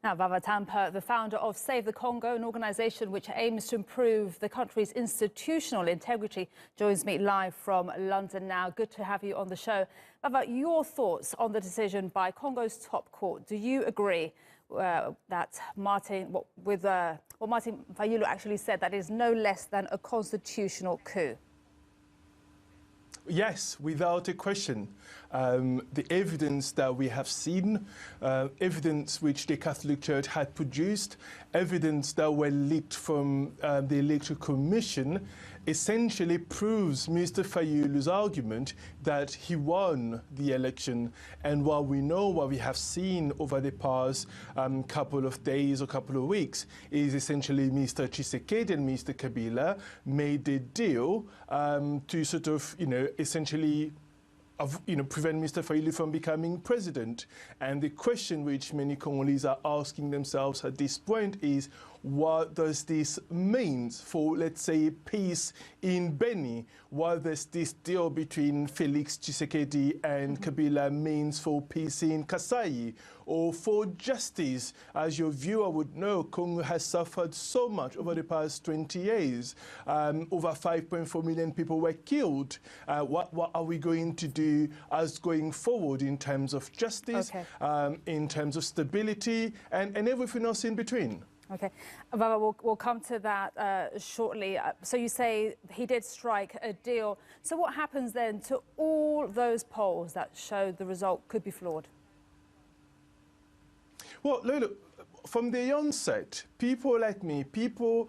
Now, Vava Tampa, the founder of Save the Congo, an organisation which aims to improve the country's institutional integrity, joins me live from London now. Good to have you on the show. Vava, your thoughts on the decision by Congo's top court. Do you agree that what Martin Fayulu actually said, that is no less than a constitutional coup? Yes, without a question. The evidence that we have seen, evidence which the Catholic Church had produced, evidence that were leaked from the Electoral Commission, essentially proves Mr. Fayulu's argument that he won the election. And what we know, what we have seen over the past couple of days or couple of weeks, is essentially Mr. Tshisekedi and Mr. Kabila made a deal to sort of, essentially prevent Mr. Fayulu from becoming president. And the question which many Congolese are asking themselves at this point is, what does this mean for, let's say, peace in Beni? What does this deal between Felix Tshisekedi and Kabila means for peace in Kasai? Or for justice? As your viewer would know, Congo has suffered so much over the past 20 years. Over 5.4 million people were killed. What are we going to do as going forward in terms of justice, in terms of stability, and everything else in between? Okay, Vava, we'll come to that shortly. So you say he did strike a deal. So what happens then to all those polls that showed the result could be flawed? Well, look, from the onset, people like me, people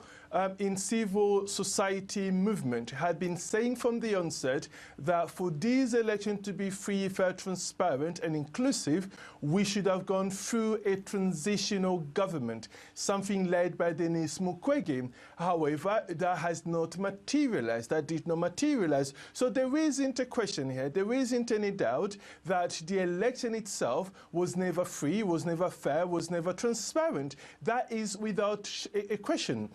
in civil society movement had been saying from the onset that for this election to be free, fair, transparent and inclusive, we should have gone through a transitional government, something led by Denis Mukwege. However, that has not materialized, that did not materialize. So there isn't a question here, there isn't any doubt that the election itself was never free, was never fair, was never transparent. That is without a question.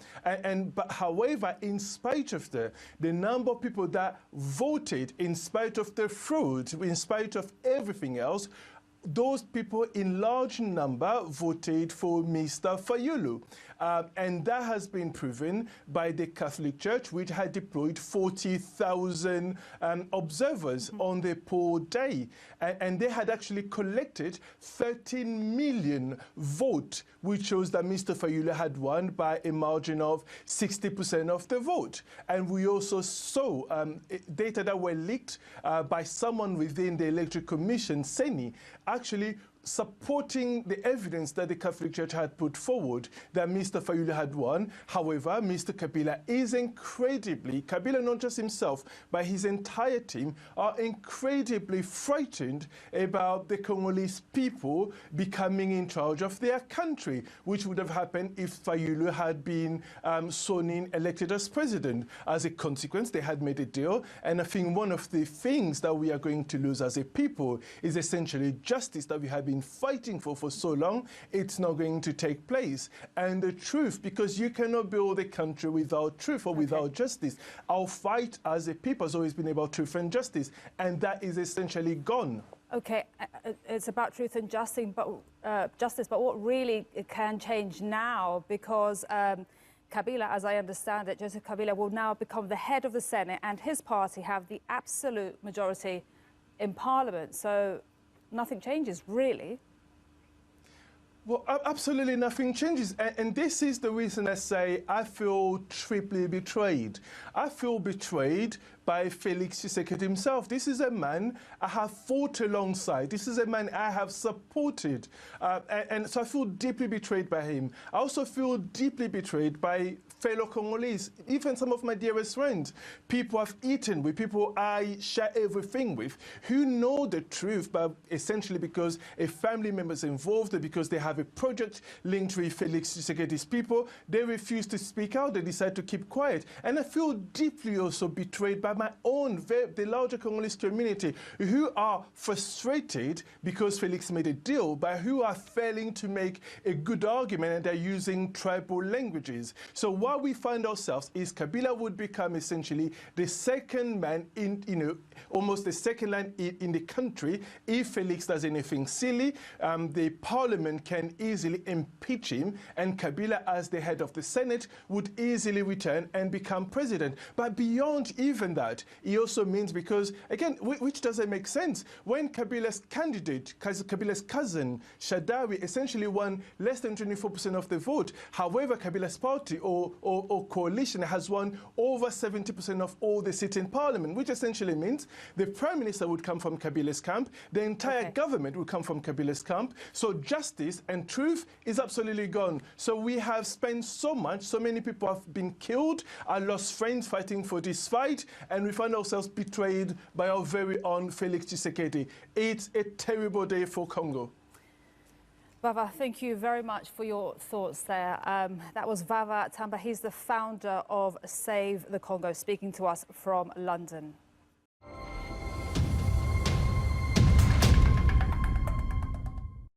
But however, in spite of the number of people that voted, in spite of the fraud, in spite of everything else, those people in large number voted for Mr. Fayulu. And that has been proven by the Catholic Church, which had deployed 40,000 observers on the poll day. And they had actually collected 13 million votes, which shows that Mr. Fayulu had won by a margin of 60% of the vote. And we also saw data that were leaked by someone within the Electoral Commission, Seni, actually supporting the evidence that the Catholic Church had put forward that Mr. Fayulu had won. However, Mr. Kabila is incredibly, Kabila not just himself, but his entire team are incredibly frightened about the Congolese people becoming in charge of their country, which would have happened if Fayulu had been sworn in, elected as president. As a consequence, they had made a deal, and I think one of the things that we are going to lose as a people is essentially justice that we have been fighting for so long. It's not going to take place. And the truth, because you cannot build a country without truth or without justice. Our fight as a people has always been about truth and justice, and that is essentially gone. Okay, it's about truth and justice, but what really can change now, because Kabila, as I understand it, Joseph Kabila will now become the head of the Senate, and his party have the absolute majority in Parliament. So nothing changes, really. Well, absolutely nothing changes. And this is the reason I say I feel triply betrayed. I feel betrayed by Felix Tshisekedi himself. This is a man I have fought alongside. This is a man I have supported. And so I feel deeply betrayed by him. I also feel deeply betrayed by fellow Congolese, even some of my dearest friends, people I've eaten with, people I share everything with, who know the truth, but essentially because a family member is involved, or because they have a project linked with Felix Tshisekedi's people, they refuse to speak out, they decide to keep quiet. And I feel deeply also betrayed by by my own, the larger Congolese community, who are frustrated because Felix made a deal, but who are failing to make a good argument, and they're using tribal languages. So what we find ourselves is Kabila would become essentially the second man in, almost the second line in the country. If Felix does anything silly, the parliament can easily impeach him, and Kabila, as the head of the Senate, would easily return and become president. But beyond even that, it also means, because, again, which doesn't make sense, when Kabila's candidate, Kabila's cousin, Shadawi, essentially won less than 24% of the vote. However, Kabila's party or coalition has won over 70% of all the seats in parliament, which essentially means the prime minister would come from Kabila's camp, the entire government would come from Kabila's camp. So justice and truth is absolutely gone. So we have spent so much, so many people have been killed, I lost friends fighting for this fight, and we find ourselves betrayed by our very own Felix Tshisekedi. It's a terrible day for Congo. Vava, thank you very much for your thoughts there. That was Vava Tampa. He's the founder of Save the Congo, speaking to us from London.